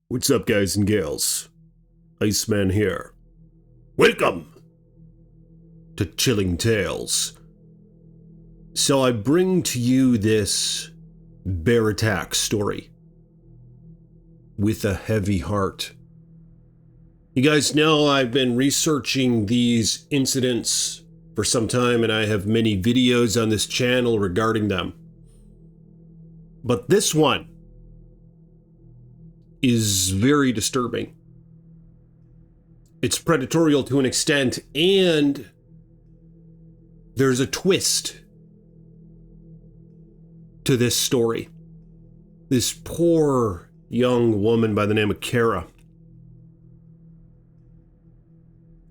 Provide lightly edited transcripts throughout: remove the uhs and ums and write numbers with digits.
What's up, guys and gals? Iceman here. Welcome to Chilling Tales. So I bring to you this bear attack story with a heavy heart. You guys know I've been researching these incidents for some time, and I have many videos on this channel regarding them. But this one is very disturbing. It's predatorial to an extent, and there's a twist to this story. This poor young woman by the name of Kara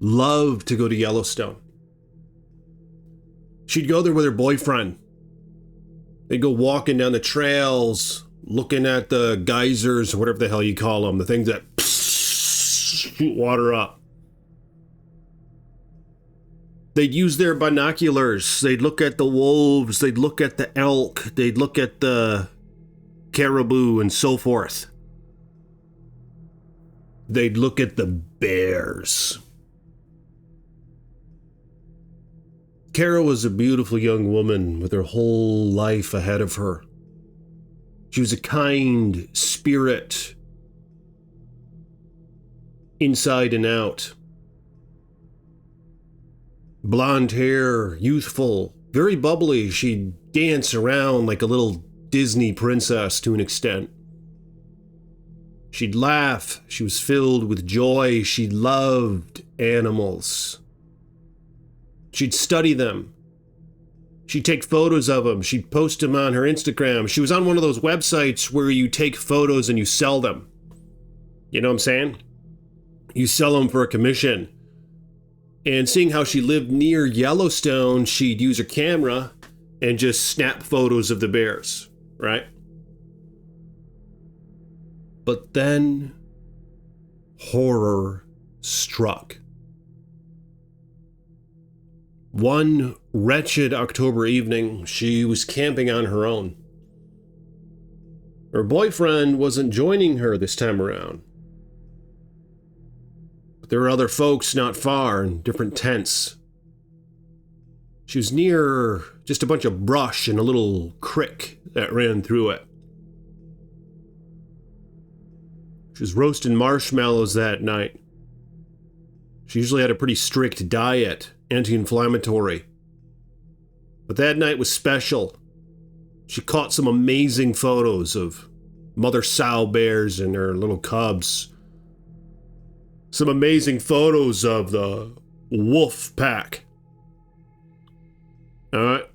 loved to go to Yellowstone. She'd go there with her boyfriend. They'd go walking down the trails, looking at the geysers, or whatever the hell you call them, the things that shoot water up. They'd use their binoculars. They'd look at the wolves. They'd look at the elk. They'd look at the caribou and so forth. They'd look at the bears. Kara was a beautiful young woman with her whole life ahead of her. She was a kind spirit, inside and out. Blonde hair, youthful, very bubbly. She'd dance around like a little Disney princess to an extent. She'd laugh. She was filled with joy. She loved animals. She'd study them. She'd take photos of them. She'd post them on her Instagram. She was on one of those websites where you take photos and you sell them. You know what I'm saying? You sell them for a commission. And seeing how she lived near Yellowstone, she'd use her camera and just snap photos of the bears, right? But then horror struck. One wretched October evening, she was camping on her own. Her boyfriend wasn't joining her this time around. But there were other folks not far in different tents. She was near just a bunch of brush and a little creek that ran through it. She was roasting marshmallows that night. She usually had a pretty strict diet, anti-inflammatory. But that night was special. She caught some amazing photos of mother sow bears and her little cubs. Some amazing photos of the wolf pack. Alright?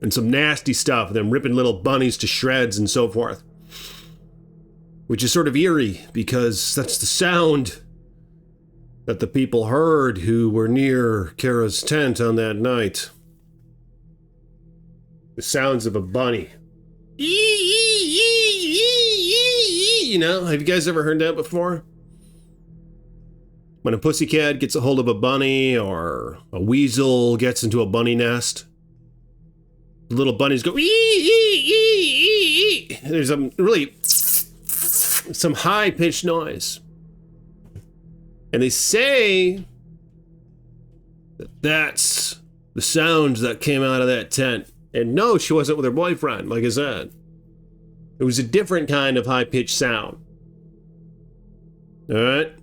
And some nasty stuff, them ripping little bunnies to shreds and so forth. Which is sort of eerie, because that's the sound that the people heard who were near Kara's tent on that night. The sounds of a bunny. You know, have you guys ever heard that before? When a pussycat gets a hold of a bunny, or a weasel gets into a bunny nest, the little bunnies go There's some high-pitched noise. And they say that that's the sounds that came out of that tent. And no, she wasn't with her boyfriend, like I said. It was a different kind of high-pitched sound. Alright?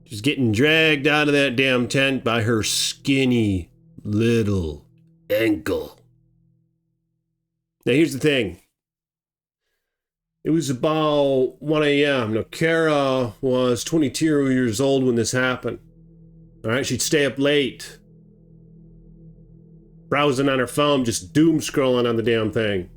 She's getting dragged out of that damn tent by her skinny little ankle. Now here's the thing. It was about 1 a.m. Now, Kara was 22 years old when this happened. All right, she'd stay up late, browsing on her phone, just doom scrolling on the damn thing.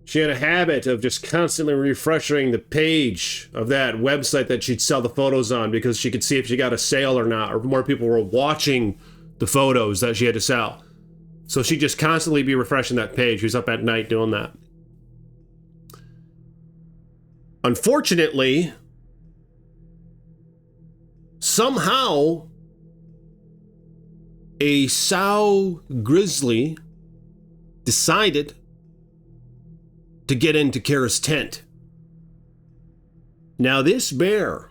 She had a habit of just constantly refreshing the page of that website that she'd sell the photos on, because she could see if she got a sale or not, or more people were watching the photos that she had to sell. So she'd just constantly be refreshing that page. She was up at night doing that. Unfortunately, somehow, a sow grizzly decided to get into Kara's tent. Now, this bear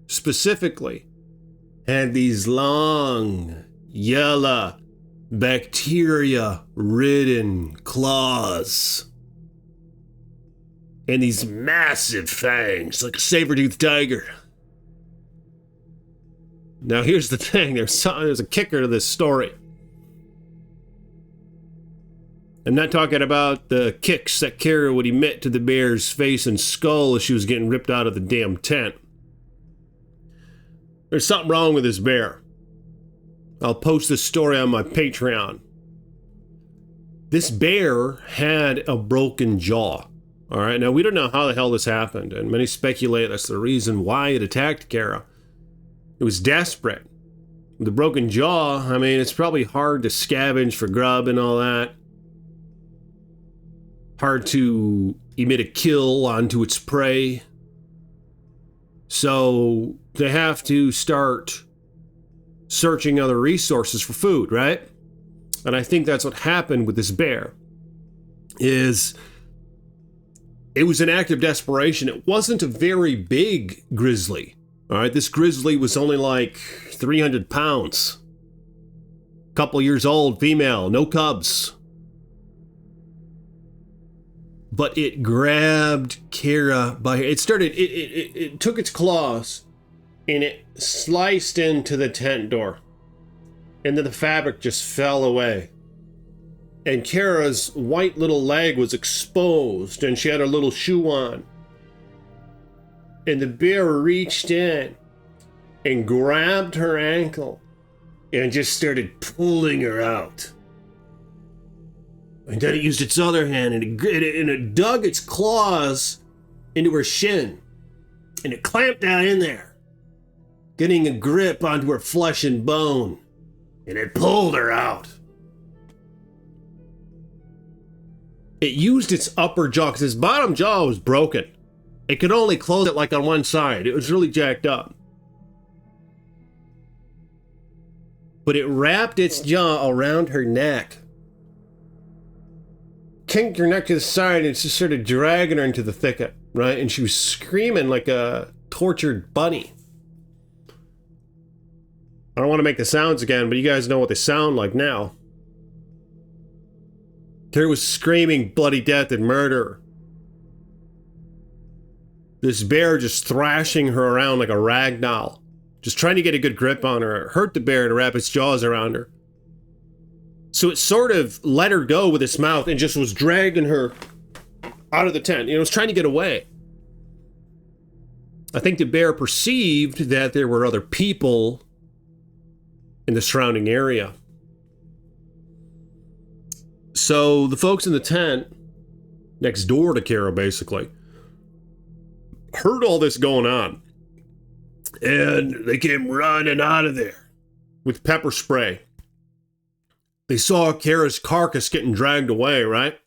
specifically had these long, yellow, bacteria-ridden claws and these massive fangs like a saber-toothed tiger. Now, here's the thing. There's a kicker to this story. I'm not talking about the kicks that Kara would emit to the bear's face and skull as she was getting ripped out of the damn tent. There's something wrong with this bear. I'll post this story on my Patreon. This bear had a broken jaw. All right, now we don't know how the hell this happened, and many speculate that's the reason why it attacked Kara. It was desperate. With a broken jaw, I mean, it's probably hard to scavenge for grub and all that. Hard to emit a kill onto its prey. So they have to start searching other resources for food, right? And I think that's what happened with this bear. It was an act of desperation. It wasn't a very big grizzly. All right, this grizzly was only like 300 pounds. Couple years old, female, no cubs. But it grabbed Kara by it took its claws and it sliced into the tent door. And then the fabric just fell away. And Kara's white little leg was exposed and she had her little shoe on. And the bear reached in and grabbed her ankle and just started pulling her out. And then it used its other hand and it dug its claws into her shin. And it clamped down in there, getting a grip onto her flesh and bone. And it pulled her out. It used its upper jaw, because its bottom jaw was broken. It could only close it like on one side. It was really jacked up. But it wrapped its jaw around her neck, kinked her neck to the side, and just started dragging her into the thicket, right? And she was screaming like a tortured bunny. I don't want to make the sounds again, but you guys know what they sound like now. Kara was screaming bloody death and murder. This bear just thrashing her around like a rag doll, just trying to get a good grip on her. It hurt the bear to wrap its jaws around her. So it sort of let her go with its mouth and just was dragging her out of the tent. You know, it was trying to get away. I think the bear perceived that there were other people in the surrounding area. So the folks in the tent, next door to Kara basically, heard all this going on. And they came running out of there with pepper spray. They saw Kara's carcass getting dragged away, right?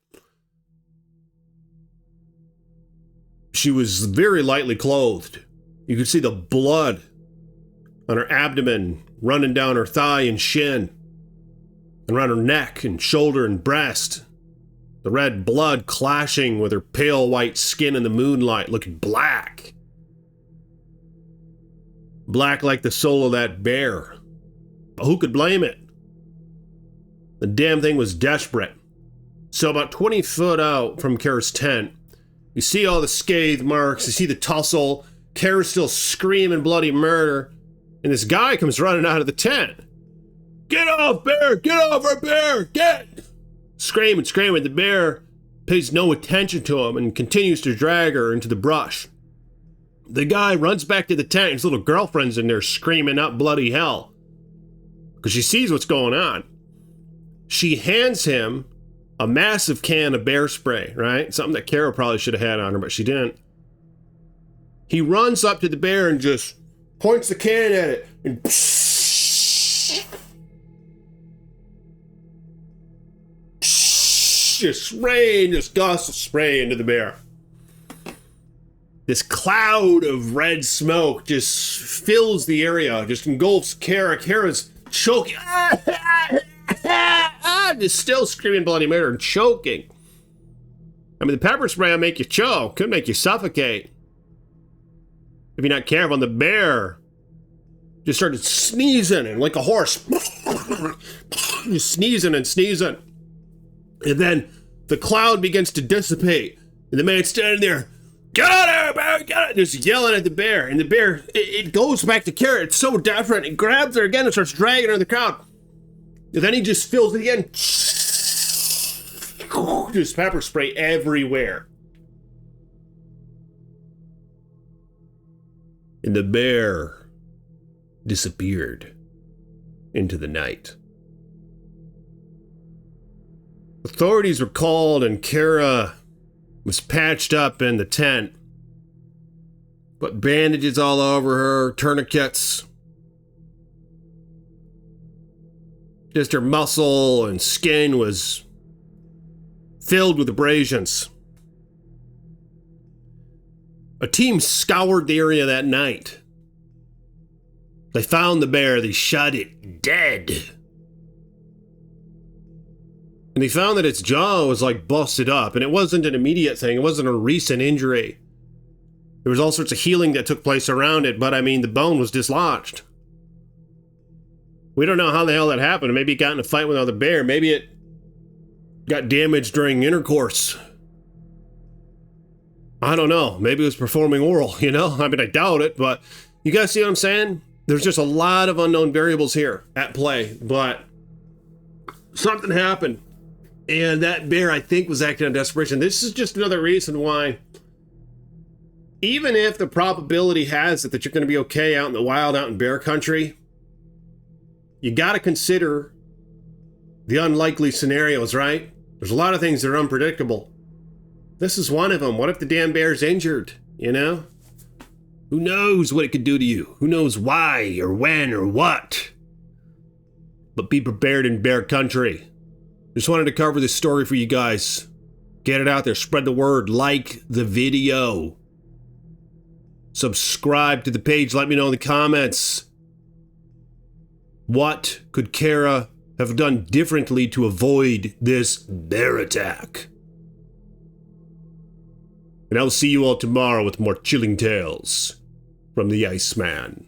She was very lightly clothed. You could see the blood on her abdomen running down her thigh and shin, and around her neck and shoulder and breast. The red blood clashing with her pale white skin in the moonlight, looking black. Black like the soul of that bear. But who could blame it? The damn thing was desperate. So about 20 foot out from Kara's tent, you see all the scathe marks, you see the tussle, Kara's still screaming bloody murder, and this guy comes running out of the tent. Get off, bear! Get off her, bear! Get! Screaming. The bear pays no attention to him and continues to drag her into the brush. The guy runs back to the tent. His little girlfriend's in there screaming up bloody hell because she sees what's going on. She hands him a massive can of bear spray, right? Something that Kara probably should have had on her, but she didn't. He runs up to the bear and just points the can at it and just spraying this gust of spray into the bear. This cloud of red smoke just fills the area, just engulfs Kara. Kara's choking. Just still screaming bloody murder and choking. I mean, the pepper spray will make you choke. Could make you suffocate. If you're not careful, and the bear just started sneezing and like a horse. Just sneezing and sneezing. And then the cloud begins to dissipate. And the man's standing there. Get out of here, bear! Get out! Just yelling at the bear. And the bear, it goes back to Kara. It's so different. It grabs her again and starts dragging her in the crowd. And then he just fills it again. Just pepper spray everywhere. And the bear disappeared into the night. Authorities were called and Kara was patched up in the tent. Put bandages all over her, tourniquets. Just her muscle and skin was filled with abrasions. A team scoured the area that night. They found the bear, they shot it dead. And they found that its jaw was like busted up, and it wasn't an immediate thing, it wasn't a recent injury. There was all sorts of healing that took place around it, but I mean, the bone was dislodged. We don't know how the hell that happened. Maybe it got in a fight with another bear, maybe it got damaged during intercourse. I don't know, maybe it was performing oral, you know? I mean, I doubt it, but you guys see what I'm saying? There's just a lot of unknown variables here at play, but something happened. And that bear, I think, was acting on desperation. This is just another reason why, even if the probability has it that you're going to be okay out in the wild, out in bear country, you got to consider the unlikely scenarios, right? There's a lot of things that are unpredictable. This is one of them. What if the damn bear's injured, you know? Who knows what it could do to you? Who knows why or when or what? But be prepared in bear country. Just wanted to cover this story for you guys. Get it out there. Spread the word. Like the video. Subscribe to the page. Let me know in the comments. What could Kara have done differently to avoid this bear attack? And I'll see you all tomorrow with more chilling tales from the Iceman.